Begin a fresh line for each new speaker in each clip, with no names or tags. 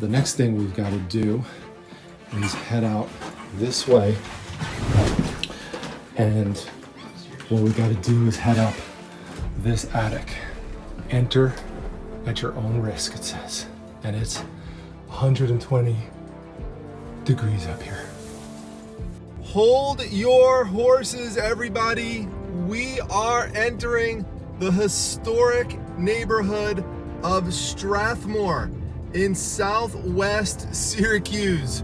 the next thing we've got to do is head out this way. And what we got to do is head up this attic. Enter at your own risk, it says. And it's 120 degrees up here. Hold your horses, everybody. We are entering the historic neighborhood of Strathmore in southwest Syracuse,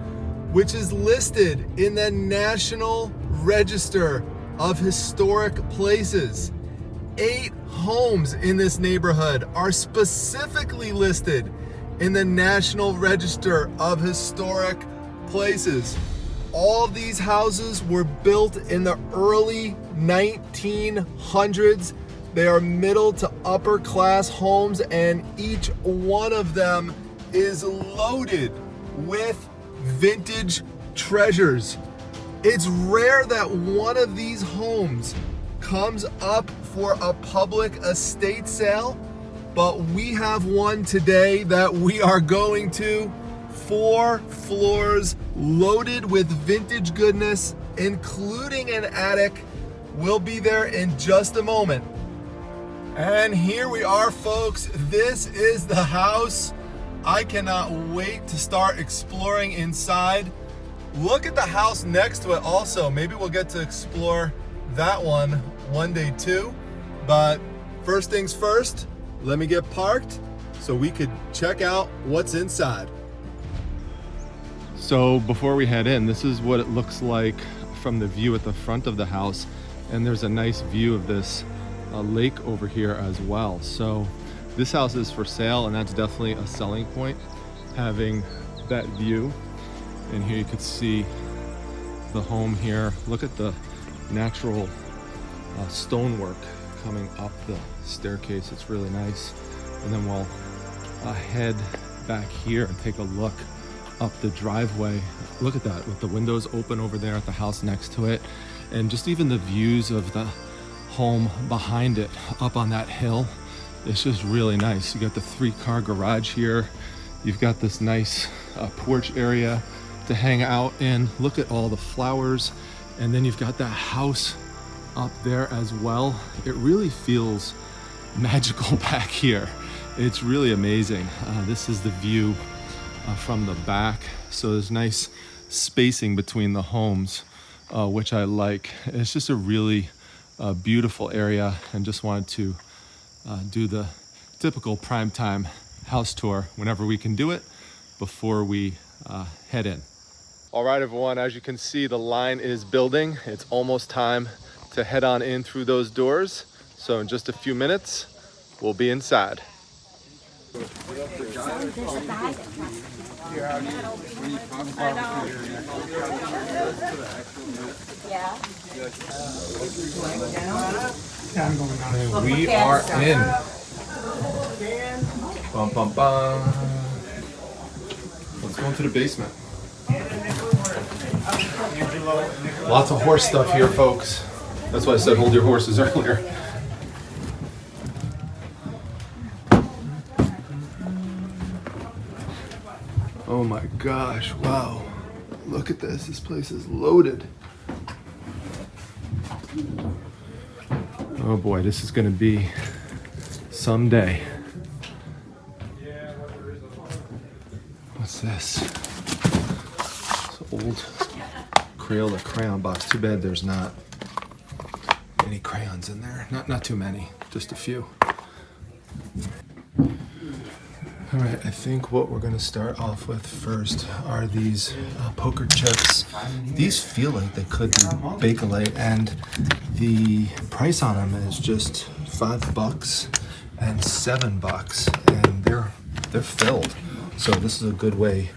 which is listed in the National Register of Historic Places. 8 homes in this neighborhood are specifically listed in the National Register of Historic Places. All of these houses were built in the early 1900s. They are middle to upper class homes, and each one of them is loaded with vintage treasures. It's rare that one of these homes comes up for a public estate sale, but we have one today that we are going to. 4 floors loaded with vintage goodness, including an attic. We'll be there in just a moment. And here we are, folks. This is the house. I cannot wait to start exploring inside. Look at the house next to it also. Maybe we'll get to explore that one day too. But first things first, let me get parked so we could check out what's inside. So before we head in, this is what it looks like from the view at the front of the house. And there's a nice view of this lake over here as well. So this house is for sale, and that's definitely a selling point, having that view. And here you could see the home here. Look at the natural stonework coming up the staircase. It's really nice. And then we'll head back here and take a look up the driveway. Look at that, with the windows open over there at the house next to it. And just even the views of the home behind it up on that hill. It's just really nice. You got the 3-car garage here. You've got this nice porch area to hang out in. Look at all the flowers. And then you've got that house up there as well. It really feels magical back here. It's really amazing. This is the view from the back. So there's nice spacing between the homes, which I like. It's just a really beautiful area, and just wanted to do the typical primetime house tour whenever we can do it before we head in. All right, everyone, as you can see, the line is building. It's almost time to head on in through those doors. So in just a few minutes, we'll be inside. And we are in. Bum, bum, bum. Let's go into the basement. Lots of horse stuff here, folks. That's why I said hold your horses earlier. Oh my gosh, wow. Look at this. This place is loaded. Oh boy, this is gonna be someday. What's this? It's an old Crayola crayon box. Too bad there's not any crayons in there. Not too many, just a few. All right, I think what we're gonna start off with first are these poker chips. These feel like they could be Bakelite, and the price on them is just $5 and $7, and they're filled. So this is a good way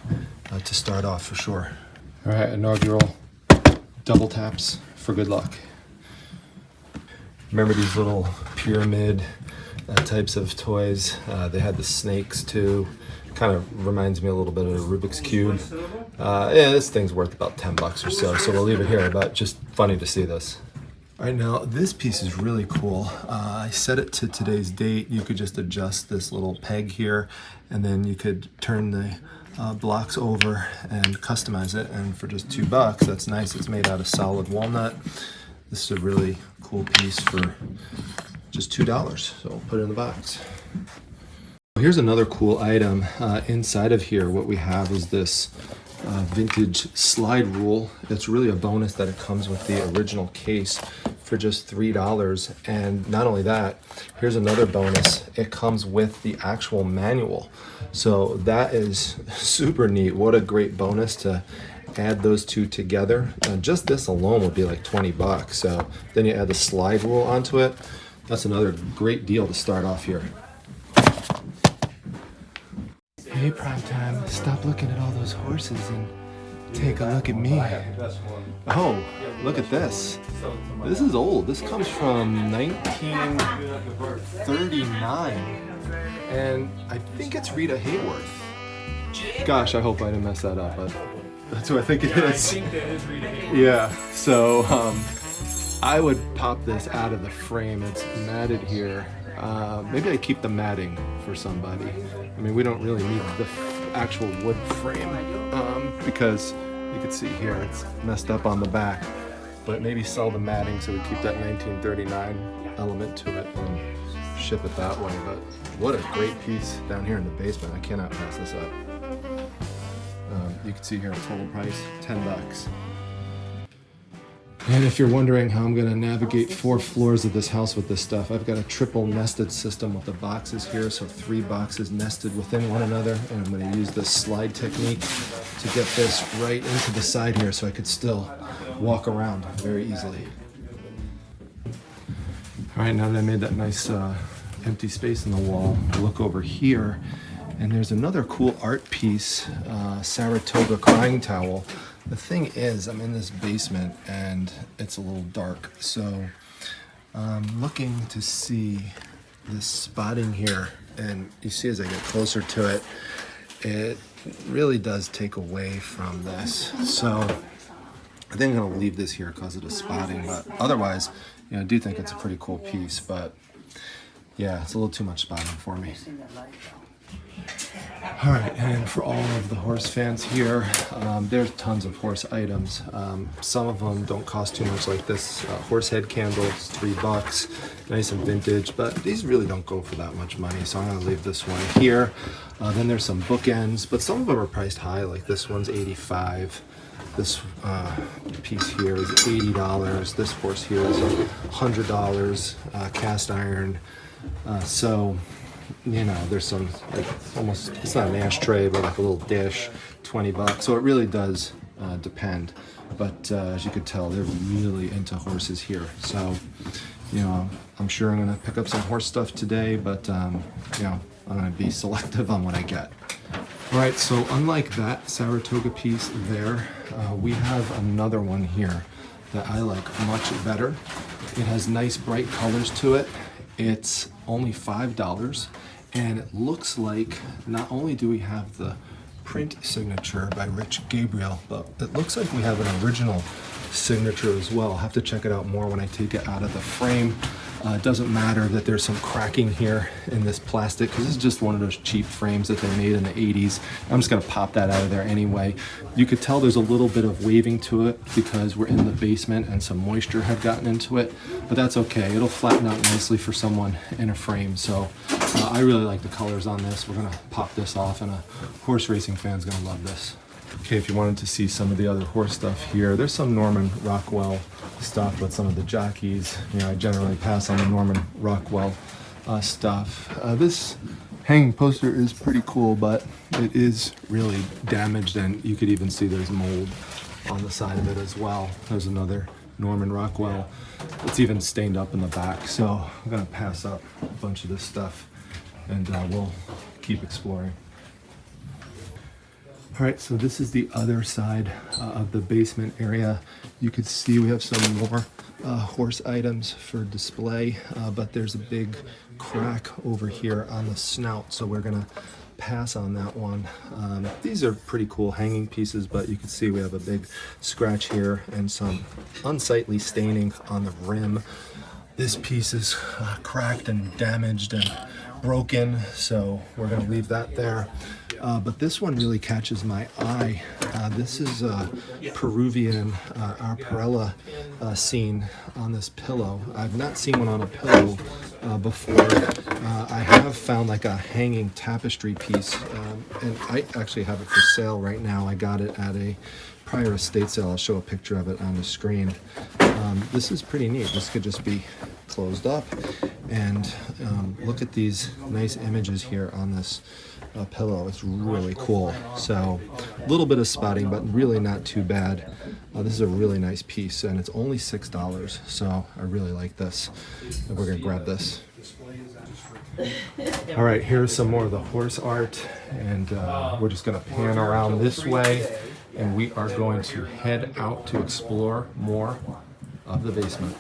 to start off for sure. All right, inaugural double taps for good luck. Remember these little pyramid types of toys? They had the snakes too. Kind of reminds me a little bit of a Rubik's Cube. Yeah, this thing's worth about $10 or so, so we'll leave it here, but just funny to see this. All right, now this piece is really cool. I set it to today's date. You could just adjust this little peg here, and then you could turn the blocks over and customize it. And for just $2, that's nice. It's made out of solid walnut. This is a really cool piece for just $2. So we'll put it in the box. Here's another cool item. Inside of here, what we have is this vintage slide rule. It's really a bonus that it comes with the original case for just $3. And not only that, here's another bonus. It comes with the actual manual. So that is super neat. What a great bonus to add those two together. Just this alone would be like $20. So then you add the slide rule onto it. That's another great deal to start off here. Hey, Primetime, stop looking at all those horses and take a look at me. Oh, look at this. This is old. This comes from 1939. And I think it's Rita Hayworth. Gosh, I hope I didn't mess that up, but that's who I think it is. I think that is Rita Hayworth. Yeah, so I would pop this out of the frame. It's matted here. Maybe I keep the matting for somebody. I mean, we don't really need the actual wood frame because you can see here it's messed up on the back. But maybe sell the matting so we keep that 1939 element to it and ship it that way. But what a great piece down here in the basement. I cannot pass this up. You can see here total price $10. And if you're wondering how I'm going to navigate 4 floors of this house with this stuff, I've got a triple nested system with the boxes here, so 3 boxes nested within one another, and I'm going to use this slide technique to get this right into the side here so I could still walk around very easily. All right, now that I made that nice empty space in the wall, look over here, and there's another cool art piece, Saratoga crying towel. The thing is, I'm in this basement and it's a little dark, so I'm looking to see this spotting here, and you see as I get closer to it, it really does take away from this. So I think I'm going to leave this here because of the spotting, but otherwise, you know, I do think it's a pretty cool piece, but yeah, it's a little too much spotting for me. All right, and for all of the horse fans here, there's tons of horse items. Some of them don't cost too much, like this horse head candle, it's $3, nice and vintage, but these really don't go for that much money, so I'm gonna leave this one here. Then there's some bookends, but some of them are priced high, like this one's $85. This piece here is $80. This horse here is $100, cast iron. So, you know, there's some, like, almost, it's not an ashtray, but like a little dish, $20. So it really does depend. But as you could tell, they're really into horses here. So, you know, I'm sure I'm gonna pick up some horse stuff today, but you know, I'm gonna be selective on what I get. All right, so unlike that Saratoga piece there, we have another one here that I like much better. It has nice bright colors to it. It's only $5, and it looks like not only do we have the print signature by Rich Gabriel, but it looks like we have an original signature as well. I'll have to check it out more when I take it out of the frame. It doesn't matter that there's some cracking here in this plastic, because this is just one of those cheap frames that they made in the 80s. I'm just gonna pop that out of there anyway. You could tell there's a little bit of waving to it because we're in the basement and some moisture had gotten into it, but that's okay. It'll flatten out nicely for someone in a frame. So I really like the colors on this. We're gonna pop this off, and a horse racing fan's gonna love this. Okay, if you wanted to see some of the other horse stuff here, there's some Norman Rockwell stuff with some of the jockeys. You know, I generally pass on the Norman Rockwell stuff. This hanging poster is pretty cool, but it is really damaged, and you could even see there's mold on the side of it as well. There's another Norman Rockwell. It's even stained up in the back, so I'm gonna pass up a bunch of this stuff, and we'll keep exploring. All right, so this is the other side of the basement area. You can see we have some more horse items for display, but there's a big crack over here on the snout, so we're gonna pass on that one. These are pretty cool hanging pieces, but you can see we have a big scratch here and some unsightly staining on the rim. This piece is cracked and damaged, and broken, so we're gonna leave that there. But this one really catches my eye. This is a Peruvian Arparella scene on this pillow. I've not seen one on a pillow before. I have found like a hanging tapestry piece, and I actually have it for sale right now. I got it at a prior estate sale. I'll show a picture of it on the screen. This is pretty neat. This could just be closed up, and look at these nice images here on this pillow. It's really cool. So a little bit of spotting, but really not too bad. This is a really nice piece, and it's only $6, so I really like this. And we're gonna grab this. All right, here's some more of the horse art, and we're just gonna pan around this way, and we are going to head out to explore more of the basement.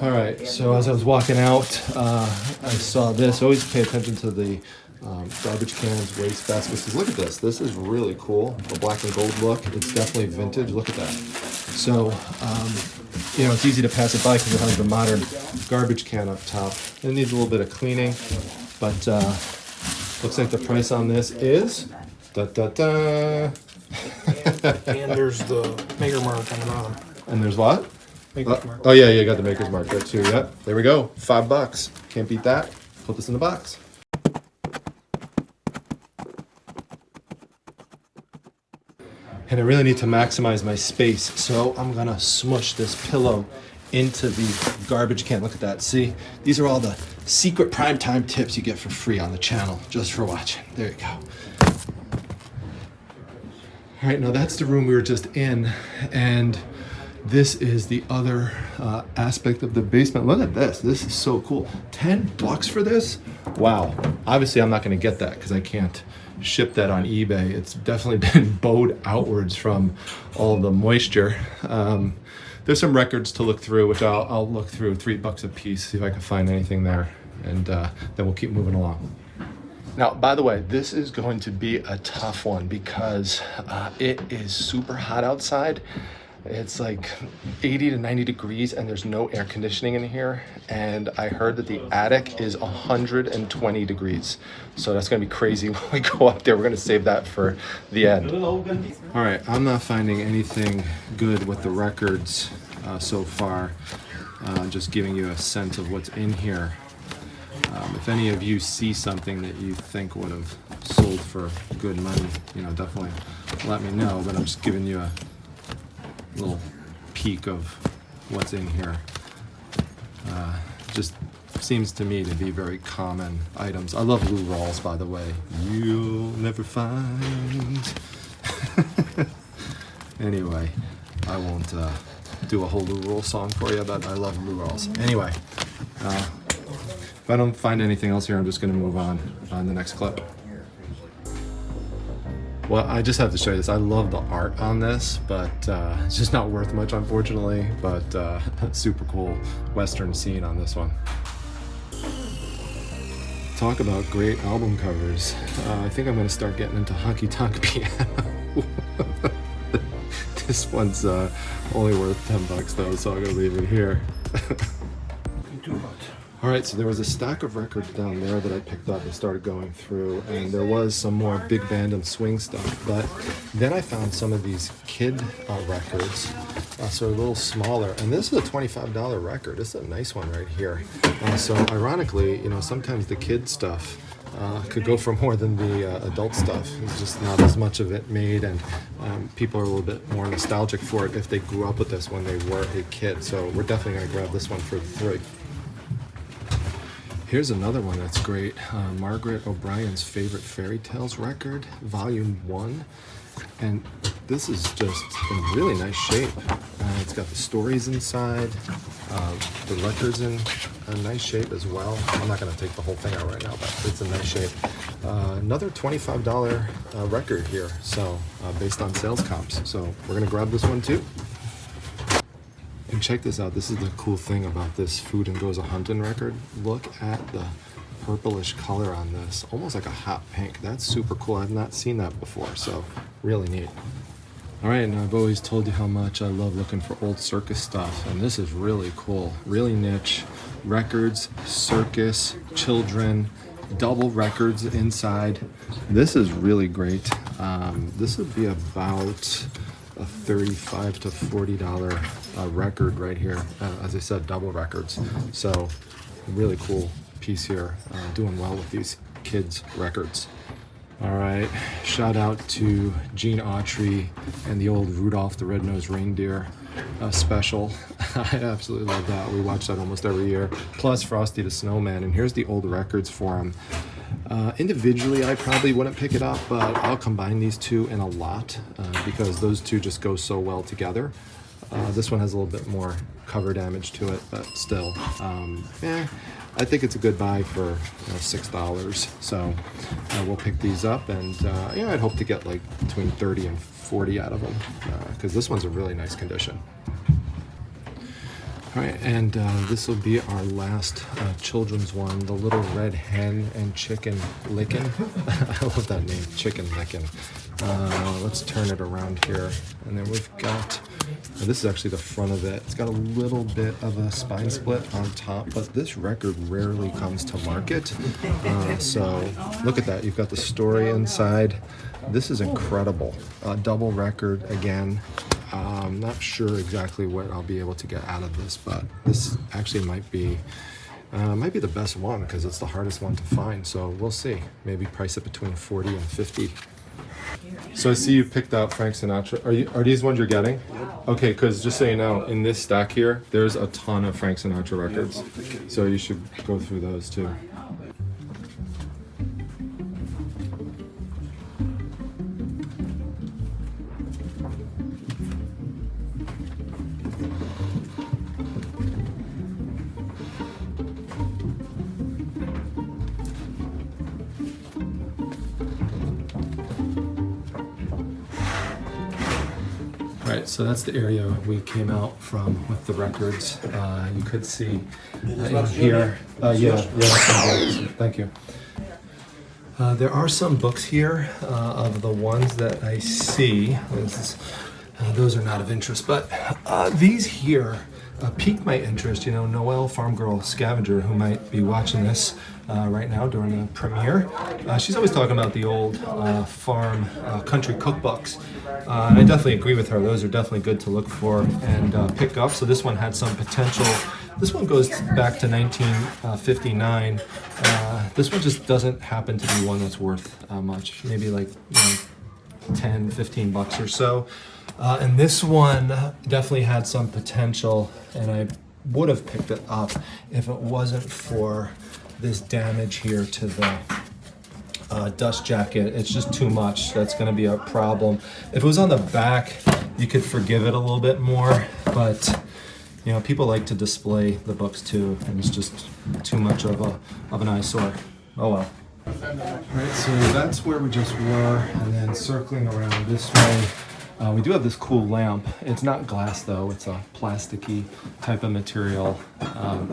All right, so as I was walking out, I saw this. Always pay attention to the garbage cans, waste baskets. 'Cause look at this. This is really cool. The black and gold look. It's definitely vintage. Look at that. So, you know, it's easy to pass it by because it has the modern garbage can up top. It needs a little bit of cleaning, but looks like the price on this is da-da-da.
And there's the maker mark on the bottom.
And there's what?
Maker's mark.
Oh yeah, you got the maker's mark there too. Yep, there we go. $5. Can't beat that. Put this in the box. And I really need to maximize my space, so I'm gonna smush this pillow into the garbage can. Look at that. See, these are all the secret primetime tips you get for free on the channel just for watching. There you go. All right, now that's the room we were just in, and this is the other aspect of the basement. Look at this. This is so cool. $10 for this? Wow. Obviously, I'm not going to get that because I can't ship that on eBay. It's definitely been bowed outwards from all the moisture. There's some records to look through, which I'll look through. $3 a piece, see if I can find anything there, and then we'll keep moving along. Now, by the way, this is going to be a tough one because it is super hot outside. It's like 80 to 90 degrees and there's no air conditioning in here. And I heard that the attic is 120 degrees. So that's gonna be crazy when we go up there. We're gonna save that for the end. All right, I'm not finding anything good with the records so far. Just giving you a sense of what's in here. If any of you see something that you think would have sold for good money, you know, definitely let me know. But I'm just giving you a little peek of what's in here. Just seems to me to be very common items. I love loo rolls, by the way. You'll never find. Anyway, I won't do a whole loo roll song for you, but I love loo rolls. Anyway, if I don't find anything else here, I'm just going to move on the next clip. Well, I just have to show you this. I love the art on this, but it's just not worth much, unfortunately. But super cool Western scene on this one. Talk about great album covers. I think I'm going to start getting into Honky Tonk Piano. This one's only worth $10 though, so I'm going to leave it here. All right, so there was a stack of records down there that I picked up and started going through, and there was some more big band and swing stuff, but then I found some of these kid records, so a little smaller, and this is a $25 record. This is a nice one right here. So ironically, you know, sometimes the kid stuff could go for more than the adult stuff. There's just not as much of it made, and people are a little bit more nostalgic for it if they grew up with this when they were a kid, so we're definitely going to grab this one for the $3. Here's another one that's great. Margaret O'Brien's Favorite Fairy Tales record, Volume 1. And this is just in really nice shape. It's got the stories inside. The record's in a nice shape as well. I'm not going to take the whole thing out right now, but it's in nice shape. Another $25 record here, so based on sales comps. So we're going to grab this one too. And check this out. This is the cool thing about this Food and Goes a Hunting record. Look at the purplish color on this, almost like a hot pink. That's super cool. I've not seen that before, so really neat. All right, and I've always told you how much I love looking for old circus stuff, and this is really cool. Really niche records, circus, children, double records inside. This is really great. This would be about a $35 to $40 record right here. As I said, double records. So really cool piece here. Doing well with these kids records. All right, shout out to Gene Autry and the old Rudolph the Red-Nosed Reindeer special. I absolutely love that. We watch that almost every year. Plus Frosty the Snowman, and here's the old records for him. Individually, I probably wouldn't pick it up, but I'll combine these two in a lot because those two just go so well together. This one has a little bit more cover damage to it, but still, I think it's a good buy for $6. So we'll pick these up, and I'd hope to get like between 30 and 40 out of them because this one's a really nice condition. All right, and this will be our last children's one, the Little Red Hen and Chicken Lickin'. I love that name, Chicken Lickin'. Let's turn it around here, and then we've got, this is actually the front of it. It's got a little bit of a spine split on top, but this record rarely comes to market. So look at that, you've got the story inside. This is incredible. Double record again. I'm not sure exactly what I'll be able to get out of this, but this actually might be the best one because it's the hardest one to find. So we'll see. Maybe price it between 40 and 50. So I see you picked out Frank Sinatra. Are these ones you're getting? Okay, because just so you know, in this stack here, there's a ton of Frank Sinatra records. So you should go through those too. Right, so that's the area we came out from with the records. You could see in here. Thank you. There are some books here of the ones that I see. Those are not of interest, but these here piqued my interest. You know, Noelle Farm Girl Scavenger, who might be watching this right now during the premiere, she's always talking about the old farm country cookbooks. And I definitely agree with her. Those are definitely good to look for and pick up. So this one had some potential. This one goes back to 1959. This one just doesn't happen to be one that's worth much. Maybe like 10, 15 bucks or so. And this one definitely had some potential, and I would have picked it up if it wasn't for this damage here to the dust jacket. It's just too much. That's going to be a problem. If it was on the back, you could forgive it a little bit more, but you know, people like to display the books too, and it's just too much of an eyesore. Oh well. All right, so that's where we just were, and then circling around this way, we do have this cool lamp. It's not glass though, it's a plasticky type of material.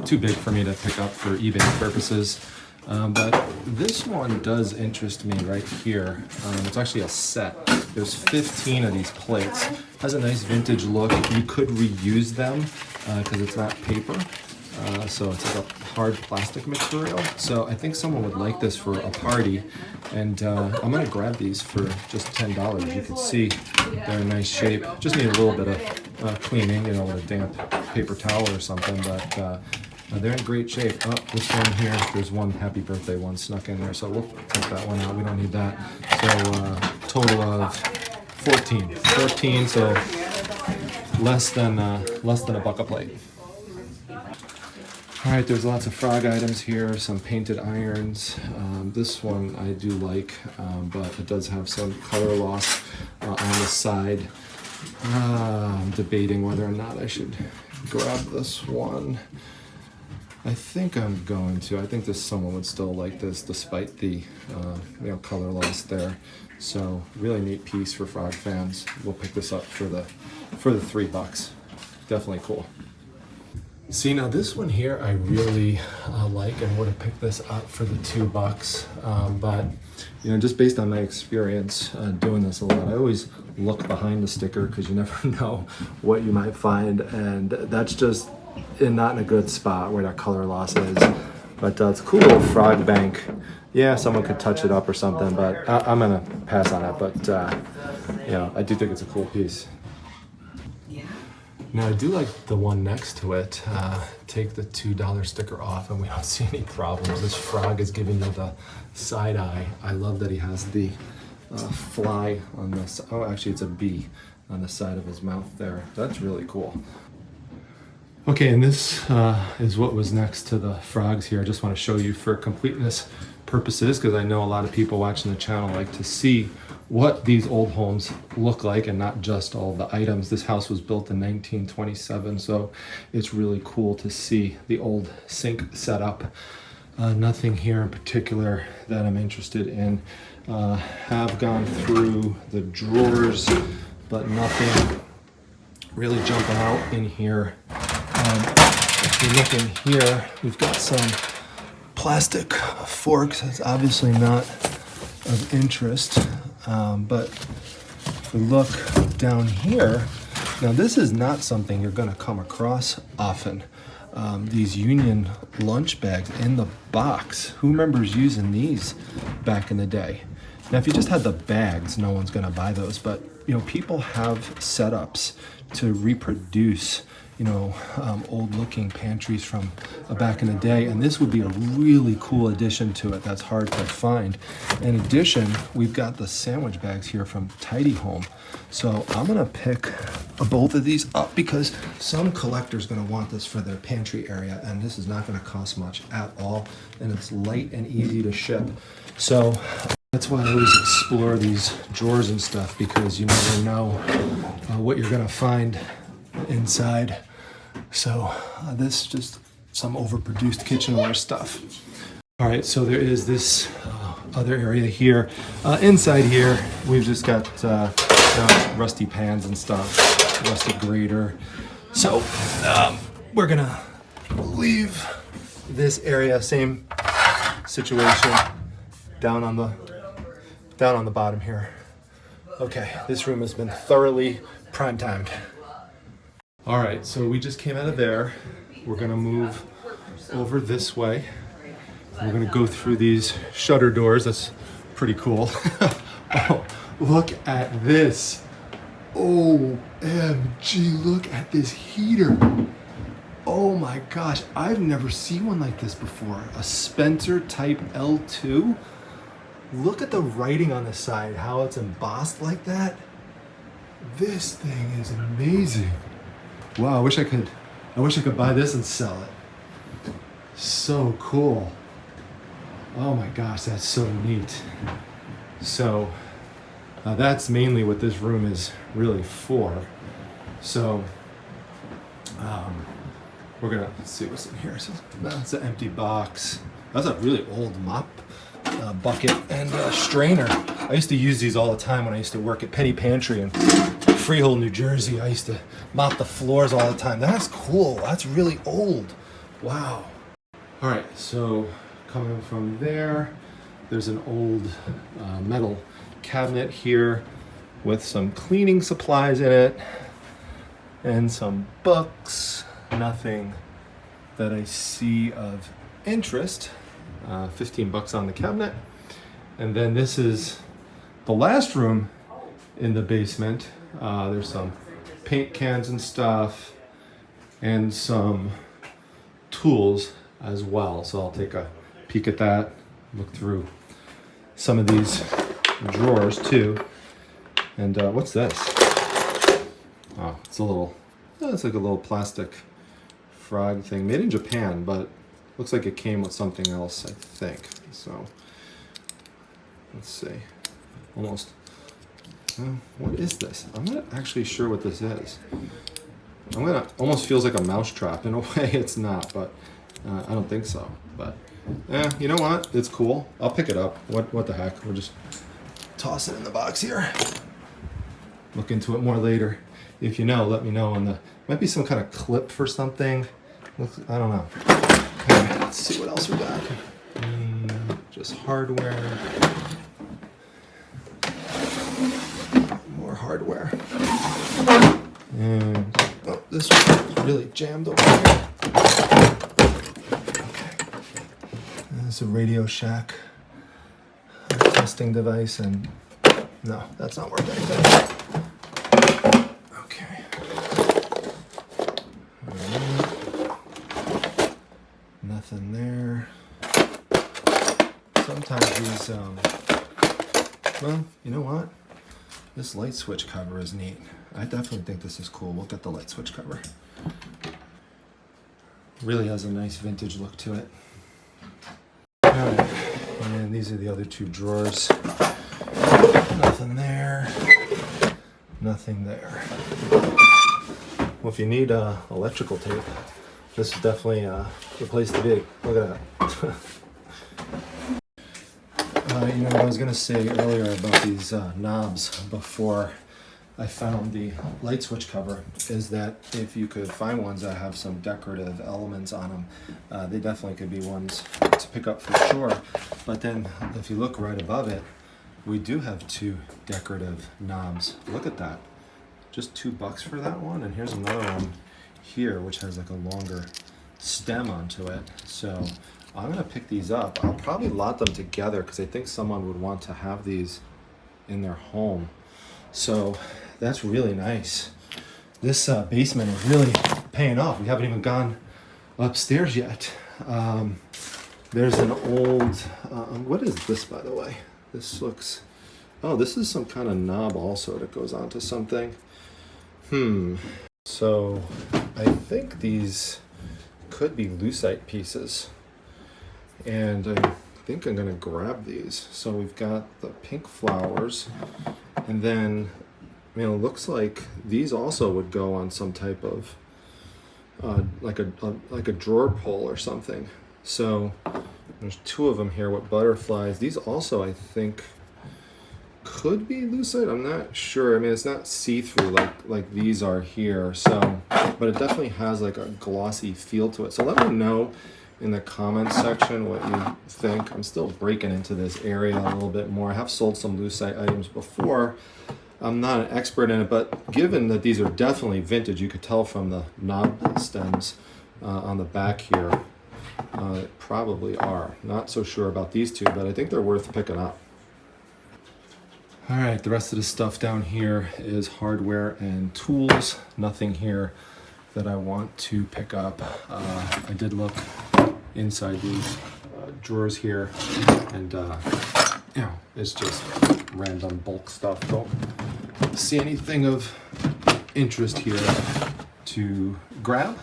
Too big for me to pick up for eBay purposes. But this one does interest me right here. It's actually a set. There's 15 of these plates. Has a nice vintage look. You could reuse them because it's not paper. So it's like a hard plastic material. So I think someone would like this for a party. And I'm gonna grab these for just $10. You can see they're in nice shape. Just need a little bit of cleaning, you know, with a damp paper towel or something, but they're in great shape. Oh, this one here, there's one happy birthday one snuck in there, so we'll take that one out. We don't need that. So total of 14, so less than a buck a plate. All right, there's lots of frog items here, some painted irons. This one I do like, but it does have some color loss on the side. I'm debating whether or not I should grab this one. I think I'm going to. I think someone would still like this despite the color loss there. So really neat piece for frog fans. We'll pick this up for the $3. Definitely cool. See, now this one here I really like, and would have picked this up for the $2. But you know, just based on my experience doing this a lot, I always look behind the sticker because you never know what you might find, and that's just not in a good spot where that color loss is. But it's a cool little frog bank yeah, someone could touch it up or something, but I'm gonna pass on it. But you know, I do think it's a cool piece. Now I do like the one next to it. Take the $2 sticker off and we don't see any problems. This frog is giving you the side eye. I love that he has the fly on this. Oh, actually it's a bee on the side of his mouth there. That's really cool. Okay, and this is what was next to the frogs here. I just want to show you for completeness purposes, because I know a lot of people watching the channel like to see what these old homes look like and not just all the items. This house was built in 1927, so it's really cool to see the old sink setup. Nothing here in particular that I'm interested in. Have gone through the drawers, but nothing really jumping out in here. If you look in here, we've got some plastic forks. That's obviously not of interest. But if we look down here, now this is not something you're going to come across often. These Union lunch bags in the box. Who remembers using these back in the day? Now, if you just had the bags, no one's going to buy those. But you know, people have setups to reproduce, you know, old-looking pantries from back in the day, and this would be a really cool addition to it. That's hard to find. In addition, we've got the sandwich bags here from Tidy Home. So I'm gonna pick both of these up because some collector's gonna want this for their pantry area, and this is not gonna cost much at all, and it's light and easy to ship. So that's why I always explore these drawers and stuff, because you never know what you're gonna find inside. So this is just some overproduced kitchenware stuff. All right, so there is this other area here. Inside here, we've just got rusty pans and stuff, rusty grater. So we're gonna leave this area, same situation, down on the bottom here. Okay, this room has been thoroughly prime timed. All right, so we just came out of there. We're gonna move over this way. We're gonna go through these shutter doors. That's pretty cool. Oh, look at this. OMG, look at this heater. Oh my gosh, I've never seen one like this before. A Spencer type L2. Look at the writing on the side, how it's embossed like that. This thing is amazing. Wow, I wish I could buy this and sell it. So cool. Oh my gosh, that's so neat. So that's mainly what this room is really for. So we're gonna, let's see what's in here. So that's an empty box. That's a really old mop bucket and strainer. I used to use these all the time when I used to work at Penny Pantry in Freehold, New Jersey. I used to mop the floors all the time. That's cool. That's really old. Wow. All right, so coming from there, there's an old metal cabinet here with some cleaning supplies in it and some books. Nothing that I see of interest. 15 bucks on the cabinet. And then this is the last room in the basement. There's some paint cans and stuff and some tools as well. So I'll take a peek at that, look through some of these drawers too. And what's this? Oh, it's like a little plastic frog thing made in Japan, but looks like it came with something else, I think. So let's see. Almost. What is this? I'm not actually sure what this is. Almost feels like a mousetrap. In a way, it's not, but I don't think so. But you know what? It's cool. I'll pick it up. What the heck? We'll just toss it in the box here. Look into it more later. If you know, let me know. Might be some kind of clip for something. I don't know. Okay, let's see what else we got. Just hardware. More hardware. And this one's really jammed over here. Okay. There's a Radio Shack testing device, and no, that's not working anything. Okay. Nothing there. Sometimes these, well, you know what? This light switch cover is neat. I definitely think this is cool. We'll get the light switch cover. Really has a nice vintage look to it. All right, and these are the other two drawers. Nothing there. Nothing there. Well, if you need electrical tape, this is definitely the place to be. Look at that. You know what I was going to say earlier about these knobs before I found the light switch cover is that if you could find ones that have some decorative elements on them, they definitely could be ones to pick up for sure. But then if you look right above it, we do have two decorative knobs. Look at that. Just $2 for that one. And here's another one here, which has like a longer stem onto it. So I'm gonna pick these up. I'll probably lot them together because I think someone would want to have these in their home. So that's really nice. This basement is really paying off. We haven't even gone upstairs yet. There's an old, what is this, by the way? This looks, oh, this is some kind of knob also that goes onto something. So I think these could be lucite pieces. And I think I'm gonna grab these. So we've got the pink flowers, and then, you know, it looks like these also would go on some type of like a drawer pull or something. So there's two of them here with butterflies. These also, I think, could be lucite. I'm not sure. I mean, it's not see-through like these are here. So, but it definitely has like a glossy feel to it. So let me know in the comments section what you think. I'm still breaking into this area a little bit more. I have sold some lucite items before. I'm not an expert in it, but given that these are definitely vintage, you could tell from the knob stems on the back here, probably are. Not so sure about these two, but I think they're worth picking up. All right, the rest of the stuff down here is hardware and tools. Nothing here that I want to pick up. I did look inside these drawers here, and you know, it's just random bulk stuff. Don't see anything of interest here to grab.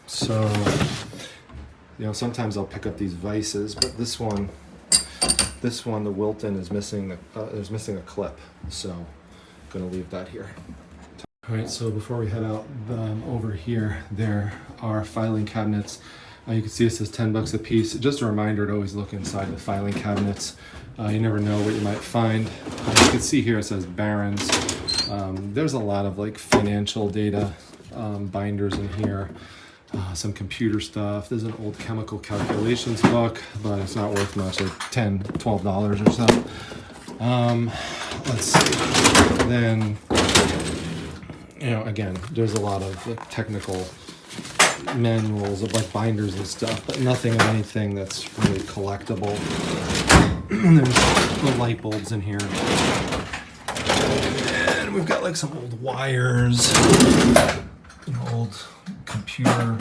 So, you know, sometimes I'll pick up these vices, but this one, the Wilton is missing a clip, so I'm gonna leave that here. All right, so before we head out over here, there are filing cabinets. You can see it says $10 a piece. Just a reminder to always look inside the filing cabinets. You never know what you might find. You can see here it says Barron's. There's a lot of like financial data binders in here. Some computer stuff. There's an old chemical calculations book, but it's not worth much, like $10, $12 or so. Let's see. Then, you know, again, there's a lot of like technical manuals of like binders and stuff, but nothing of anything that's really collectible. There's the light bulbs in here. And we've got like some old wires, you know, old computer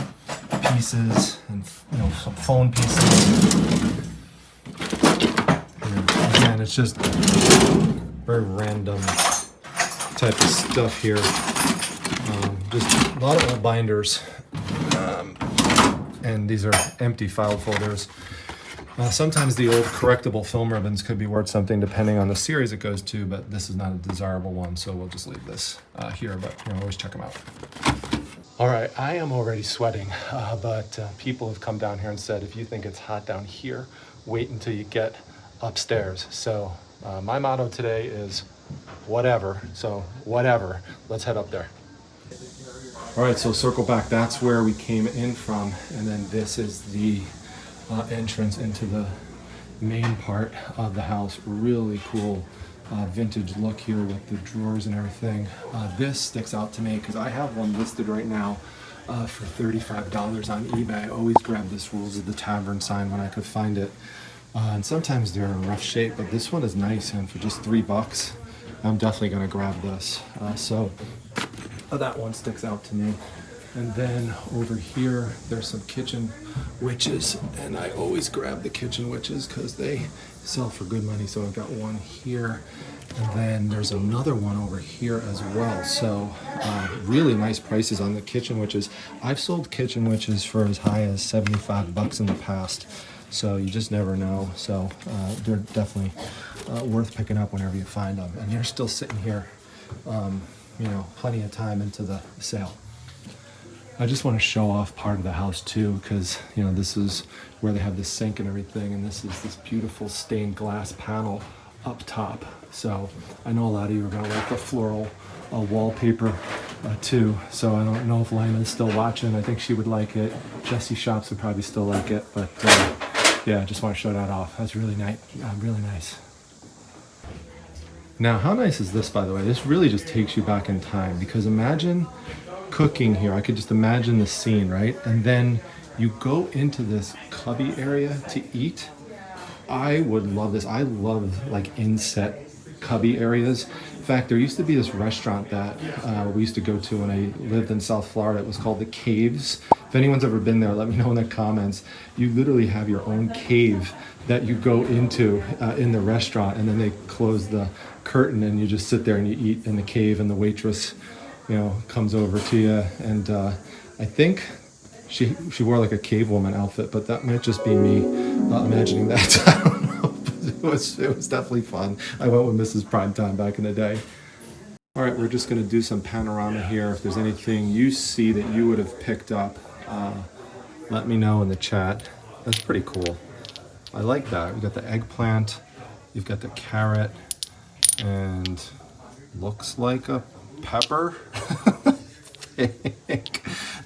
pieces, and you know, some phone pieces. And again, it's just very random type of stuff here. Just a lot of old binders, and these are empty file folders. Sometimes the old correctable film ribbons could be worth something depending on the series it goes to, but this is not a desirable one, so we'll just leave this here, but you know, always check them out. All right, I am already sweating, but people have come down here and said, if you think it's hot down here, wait until you get upstairs. So my motto today is whatever, so whatever, let's head up there. All right, so circle back, that's where we came in from, and then this is the entrance into the main part of the house. Really cool vintage look here with the drawers and everything. This sticks out to me because I have one listed right now for $35 on eBay. I always grab this Rules of the Tavern sign when I could find it. And sometimes they're in rough shape, but this one is nice, and for just $3, I'm definitely gonna grab this. So that one sticks out to me. And then over here, there's some kitchen witches, and I always grab the kitchen witches because they sell for good money. So I've got one here, and then there's another one over here as well. So really nice prices on the kitchen witches. I've sold kitchen witches for as high as $75 in the past. So you just never know. So they're definitely worth picking up whenever you find them. And you're still sitting here, you know, plenty of time into the sale. I just want to show off part of the house too, because you know this is where they have the sink and everything, and this is this beautiful stained glass panel up top. So I know a lot of you are going to like the floral wallpaper too. So I don't know if Lyman's still watching. I think she would like it. Jessie Shops would probably still like it, but yeah, I just want to show that off. That's really nice. Really nice. Now, how nice is this, by the way? This really just takes you back in time, because imagine cooking here. I could just imagine the scene, right? And then you go into this cubby area to eat. I would love this. I love like inset cubby areas. In fact, there used to be this restaurant that we used to go to when I lived in South Florida. It was called the Caves. If anyone's ever been there, let me know in the comments. You literally have your own cave that you go into in the restaurant, and then they close the curtain and you just sit there and you eat in the cave, and the waitress, you know, comes over to you. And I think she wore like a cave woman outfit, but that might just be me imagining that. I don't know. It was definitely fun. I went with Mrs. Primetime back in the day. All right, we're just going to do some panorama here. If there's anything you see that you would have picked up, let me know in the chat. That's pretty cool. I like that. You've got the eggplant, you've got the carrot, and looks like a pepper.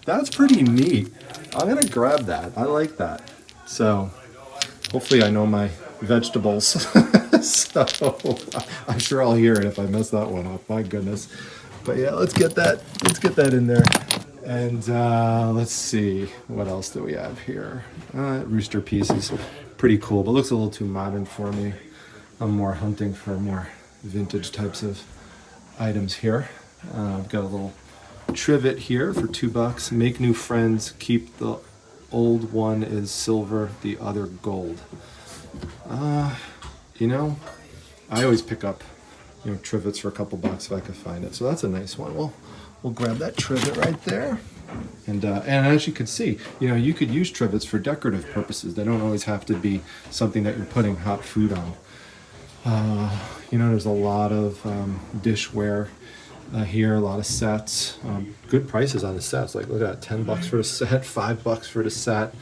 That's pretty neat. I'm gonna grab that. I like that. So hopefully I know my vegetables. So I'm sure I'll hear it if I mess that one up. My goodness. But yeah, let's get that in there. And let's see, what else do we have here? Rooster pieces. Pretty cool, but looks a little too modern for me. I'm more hunting for more vintage types of items here. I've got a little trivet here for $2. Make new friends, keep the old one is silver, the other gold. You know, I always pick up, you know, trivets for a couple bucks if I could find it. So that's a nice one. We'll grab that trivet right there. And as you can see, you know, you could use trivets for decorative purposes. They don't always have to be something that you're putting hot food on. You know, there's a lot of dishware here, a lot of sets. Good prices on the sets. Like, look at that, $10 for a set, $5 for the set.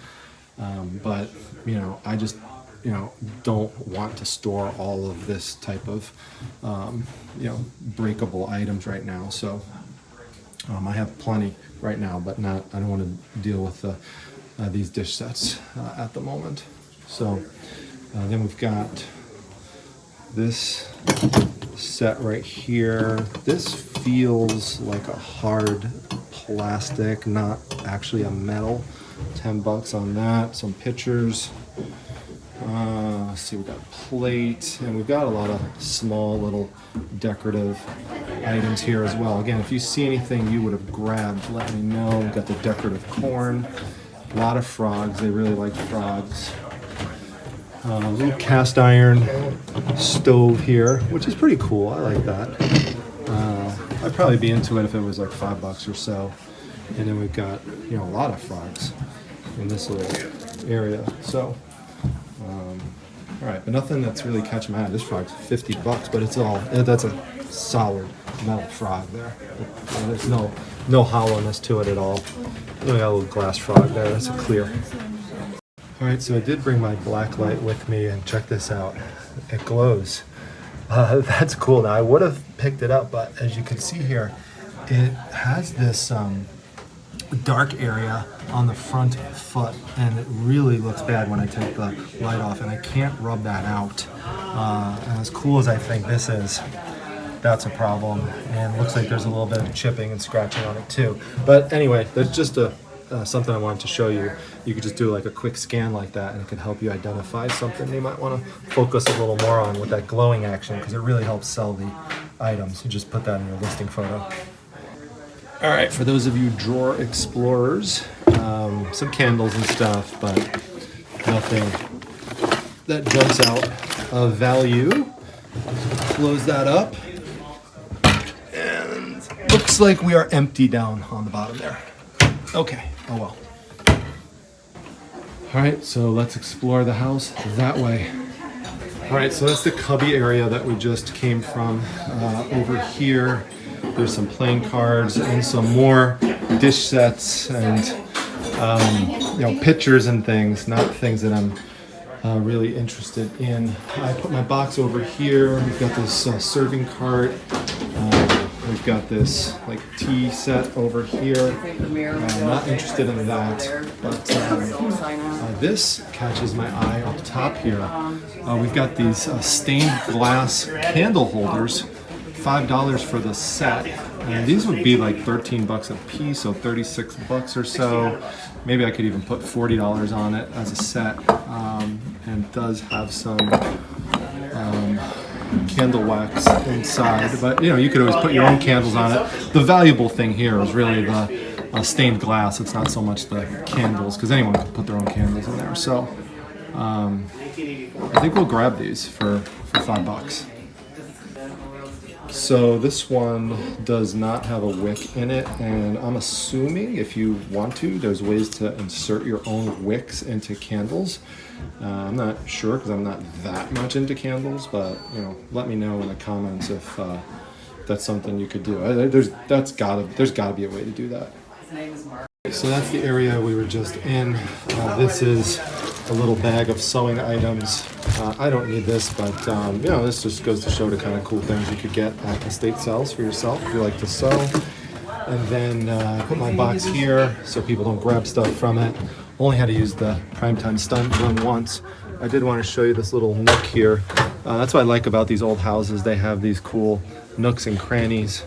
But, you know, I just, you know, don't want to store all of this type of, you know, breakable items right now. So I have plenty right now, but I don't want to deal with these dish sets at the moment. So then we've got this set right here. This feels like a hard plastic, not actually a metal. $10 on that. Some pictures. Let's see, we've got a plate, and we've got a lot of small little decorative items here as well. Again, if you see anything you would have grabbed, let me know. We've got the decorative corn, a lot of frogs. They really like frogs. A little cast iron stove here, which is pretty cool. I like that. I'd probably be into it if it was like $5 or so. And then we've got, you know, a lot of frogs in this little area. So, all right, but nothing that's really catching my eye. This frog's $50, but that's a solid metal frog there. There's no hollowness to it at all. We got a little glass frog there. That's a clear. All right, so I did bring my black light with me, and check this out. It glows. That's cool. Now, I would have picked it up, but as you can see here, it has this dark area on the front foot, and it really looks bad when I take the light off, and I can't rub that out. And as cool as I think this is, that's a problem. And it looks like there's a little bit of chipping and scratching on it too. But anyway, that's just a something I wanted to show you. You could just do like a quick scan like that, and it could help you identify something you might want to focus a little more on with that glowing action, because it really helps sell the items. You just put that in your listing photo. All right, for those of you drawer explorers, some candles and stuff, but nothing that jumps out of value. Close that up. And looks like we are empty down on the bottom there. Okay, oh well. All right, so let's explore the house that way. All right, so that's the cubby area that we just came from. Over here, there's some playing cards and some more dish sets and pictures and things, not things that I'm really interested in. I put my box over here. We've got this serving cart. We've got this like tea set over here. Not interested in that, but this catches my eye up top here. We've got these stained glass candle holders, $5 for the set. And these would be like 13 bucks a piece, so 36 bucks or so. Maybe I could even put $40 on it as a set. And it does have some candle wax inside, but you could always put your own candles on it. The valuable thing here is really the stained glass. It's not so much the candles, because anyone can put their own candles in there. So I think we'll grab these for $5. So this one does not have a wick in it, and I'm assuming if you want to, there's ways to insert your own wicks into candles. I'm not sure because I'm not that much into candles, but let me know in the comments if that's something you could do. There's gotta be a way to do that. So that's the area we were just in. This is a little bag of sewing items. I don't need this, but this just goes to show the kind of cool things you could get at estate sales for yourself if you like to sew. And then I put my box here so people don't grab stuff from it. Only had to use the Primetime Stunt gun once. I did want to show you this little nook here. That's what I like about these old houses. They have these cool nooks and crannies.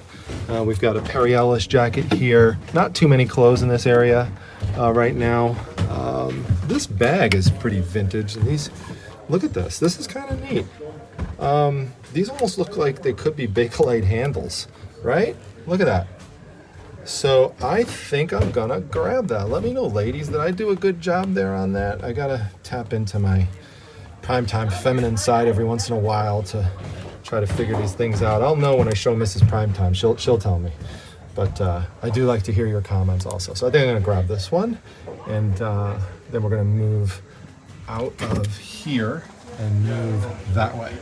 We've got a Perry Ellis jacket here. Not too many clothes in this area right now. This bag is pretty vintage, and look at this. This is kind of neat. These almost look like they could be Bakelite handles, right? Look at that. So I think I'm gonna grab that. Let me know, ladies, that I do a good job there on that. I gotta tap into my Primetime feminine side every once in a while to try to figure these things out. I'll know when I show Mrs. Primetime. She'll tell me. But I do like to hear your comments also. So I think I'm gonna grab this one, and then we're gonna move out of here and move that way.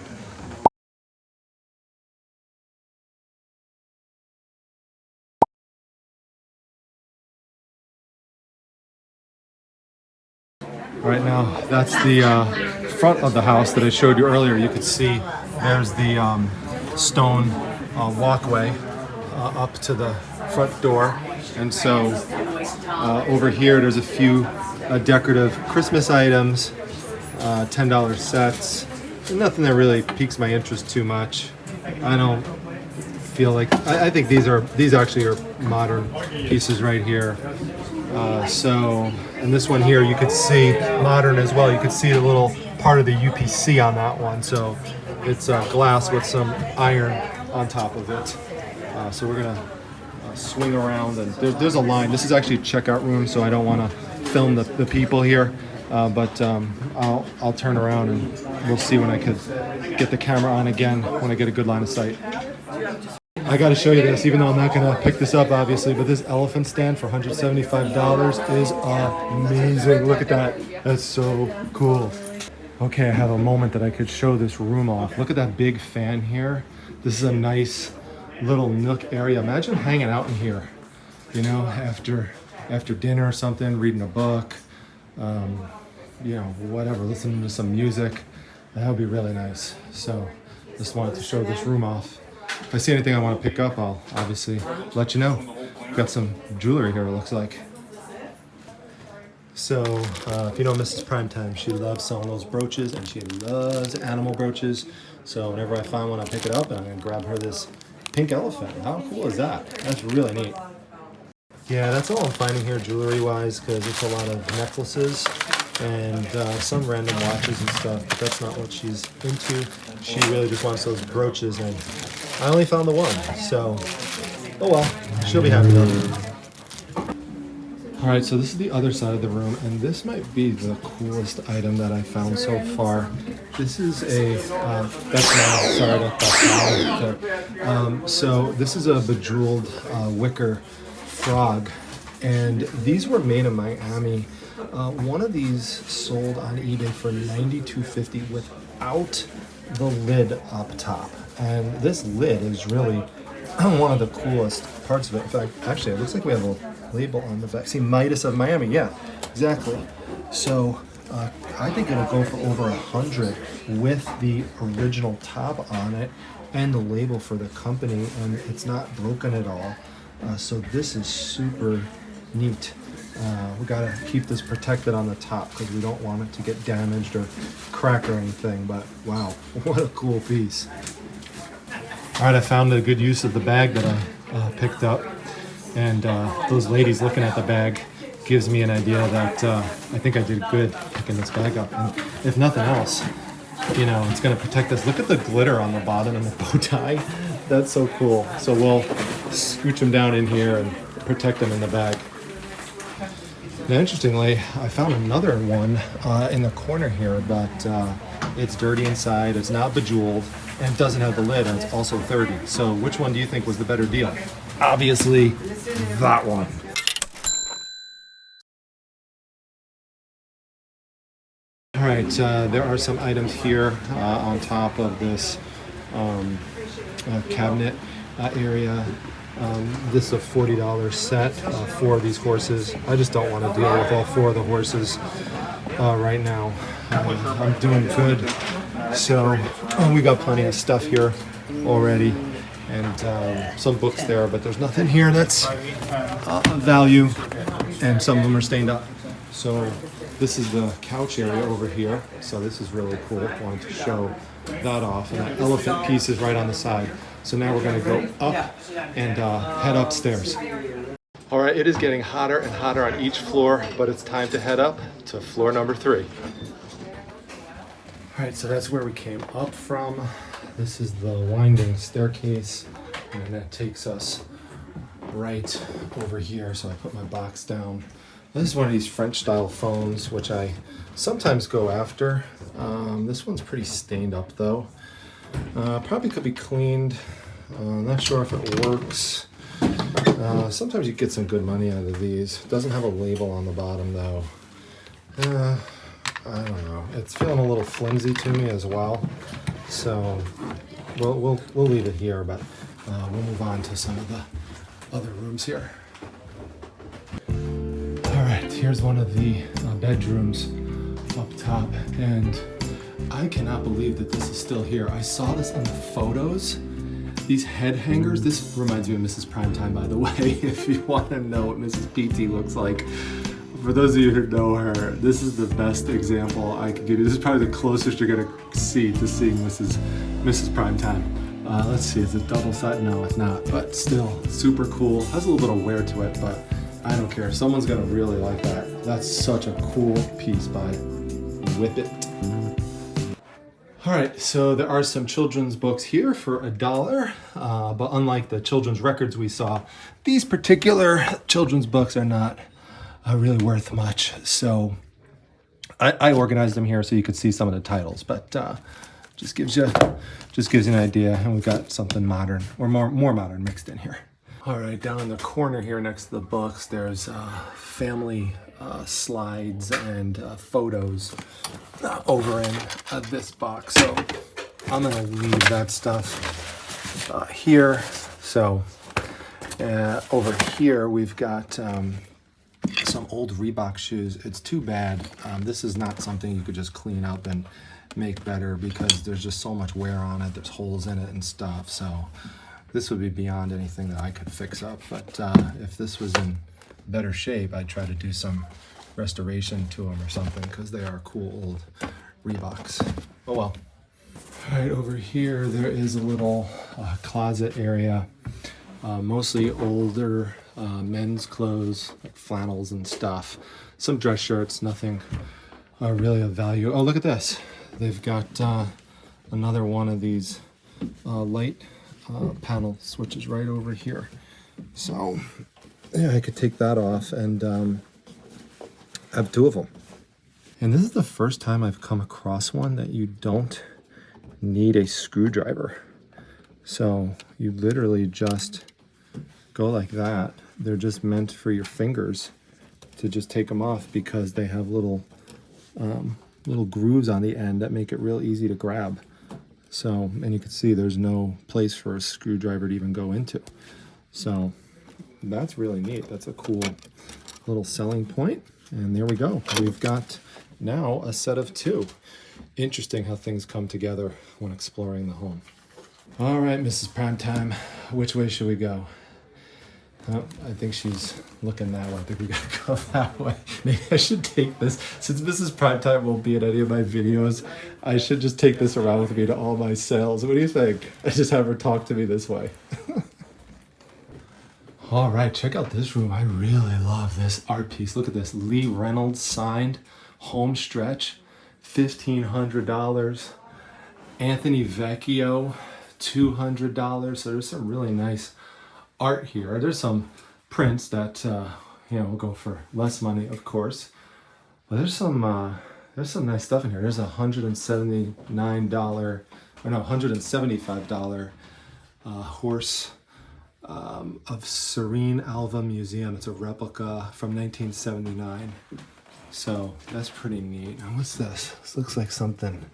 All right, now that's the front of the house that I showed you earlier. You could see there's the stone walkway up to the front door. And so over here, there's a few decorative Christmas items, $10 sets. Nothing that really piques my interest too much. I don't feel like, I think these actually are modern pieces right here. And this one here, you could see modern as well. You could see the little part of the UPC on that one. So it's glass with some iron on top of it. So we're gonna swing around, and there's a line. This is actually a checkout room, so I don't want to film the people here. But I'll turn around and we'll see when I could get the camera on again when I get a good line of sight. I got to show you this, even though I'm not going to pick this up, obviously, but this elephant stand for $175 is amazing. Look at that. That's so cool. Okay, I have a moment that I could show this room off. Look at that big fan here. This is a nice little nook area. Imagine hanging out in here, after dinner or something, reading a book, whatever, listening to some music. That would be really nice. So just wanted to show this room off. If I see anything I want to pick up, I'll obviously let you know. Got some jewelry here, it looks like. So, if you know Mrs. Primetime, she loves selling those brooches, and she loves animal brooches. So whenever I find one, I pick it up, and I'm going to grab her this pink elephant. How cool is that? That's really neat.
Yeah, that's all I'm finding here jewelry-wise, because it's a lot of necklaces and some random watches and stuff, but that's not what she's into. She really just wants those brooches, and I only found the one, so oh well, she'll be happy though. All right, so this is the other side of the room, and this might be the coolest item that I found so far. This is a, so this is a bejeweled wicker frog, and these were made in Miami. One of these sold on eBay for $92.50 without the lid up top, and this lid is really one of the coolest parts of it. In fact, actually, it looks like we have a label on the back. See, Midas of Miami. Yeah, exactly. So I think it'll go for over 100 with the original top on it and the label for the company, and it's not broken at all. So this is super neat. We gotta keep this protected on the top because we don't want it to get damaged or crack or anything. But wow, what a cool piece. All right, I found a good use of the bag that I picked up, and those ladies looking at the bag gives me an idea that I think I did good picking this bag up. And if nothing else, you know, it's gonna protect us. Look at the glitter on the bottom and the bow tie. That's so cool. So we'll scooch them down in here and protect them in the bag. Now, interestingly, I found another one in the corner here, but it's dirty inside, it's not bejeweled, and it doesn't have the lid, and it's also 30. So which one do you think was the better deal? Obviously, that one. All right, there are some items here on top of this cabinet area. This is a $40 set for these horses. I just don't want to deal with all four of the horses right now. I'm doing good. So we got plenty of stuff here already, and some books there, but there's nothing here that's of value, and some of them are stained up. So this is the couch area over here. So this is really cool. I wanted to show that off, and that elephant piece is right on the side. So now we're going to go up and head upstairs. All right, it is getting hotter and hotter on each floor, but it's time to head up to floor number 3. All right, so that's where we came up from. This is the winding staircase, and that takes us right over here. So I put my box down. This is one of these French style phones, which I sometimes go after. This one's pretty stained up though. Probably could be cleaned. Not sure if it works. Sometimes you get some good money out of these. Doesn't have a label on the bottom though. I don't know. It's feeling a little flimsy to me as well. So we'll leave it here, but we'll move on to some of the other rooms here. All right, here's one of the bedrooms up top, and I cannot believe that this is still here. I saw this in the photos. These head hangers, this reminds me of Mrs. Primetime, by the way, if you want to know what Mrs. PT looks like. For those of you who know her, this is the best example I could give you. This is probably the closest you're gonna see to seeing Mrs. Primetime. Let's see, is it double sided? No, it's not, but still super cool. Has a little bit of wear to it, but I don't care. Someone's gonna really like that. That's such a cool piece by Whip It. All right, so there are some children's books here for $1, but unlike the children's records we saw, these particular children's books are not really worth much. So I organized them here so you could see some of the titles, but just gives you an idea. And we've got something modern, or more modern mixed in here. All right, down in the corner here next to the books, there's family slides and photos over in this box. So I'm gonna leave that stuff here. So over here we've got some old Reebok shoes. It's too bad. This is not something you could just clean up and make better because there's just so much wear on it. There's holes in it and stuff. So this would be beyond anything that I could fix up. But if this was in better shape, I'd try to do some restoration to them or something because they are cool old Reeboks. Oh well. All right, over here there is a little closet area, mostly older men's clothes, like flannels and stuff. Some dress shirts, nothing really of value. Oh, look at this. They've got another one of these light panel switches right over here. So yeah, I could take that off and have two of them. And this is the first time I've come across one that you don't need a screwdriver. So you literally just go like that. They're just meant for your fingers to just take them off because they have little grooves on the end that make it real easy to grab. So, and you can see there's no place for a screwdriver to even go into. So that's really neat. That's a cool little selling point. And there we go. We've got now a set of two. Interesting how things come together when exploring the home. All right, Mrs. Primetime, which way should we go? Oh, I think she's looking that way. I think we gotta go that way. Maybe I should take this. Since Mrs. Primetime won't be in any of my videos, I should just take this around with me to all my sales. What do you think? I just have her talk to me this way. All right, check out this room. I really love this art piece. Look at this, Lee Reynolds signed home stretch, $1,500. Anthony Vecchio, $200. So there's some really nice art here. There's some prints that will go for less money, of course. But there's some nice stuff in here. There's a $175 horse of Serene Alva Museum. It's a replica from 1979. So that's pretty neat. And what's this? This looks like something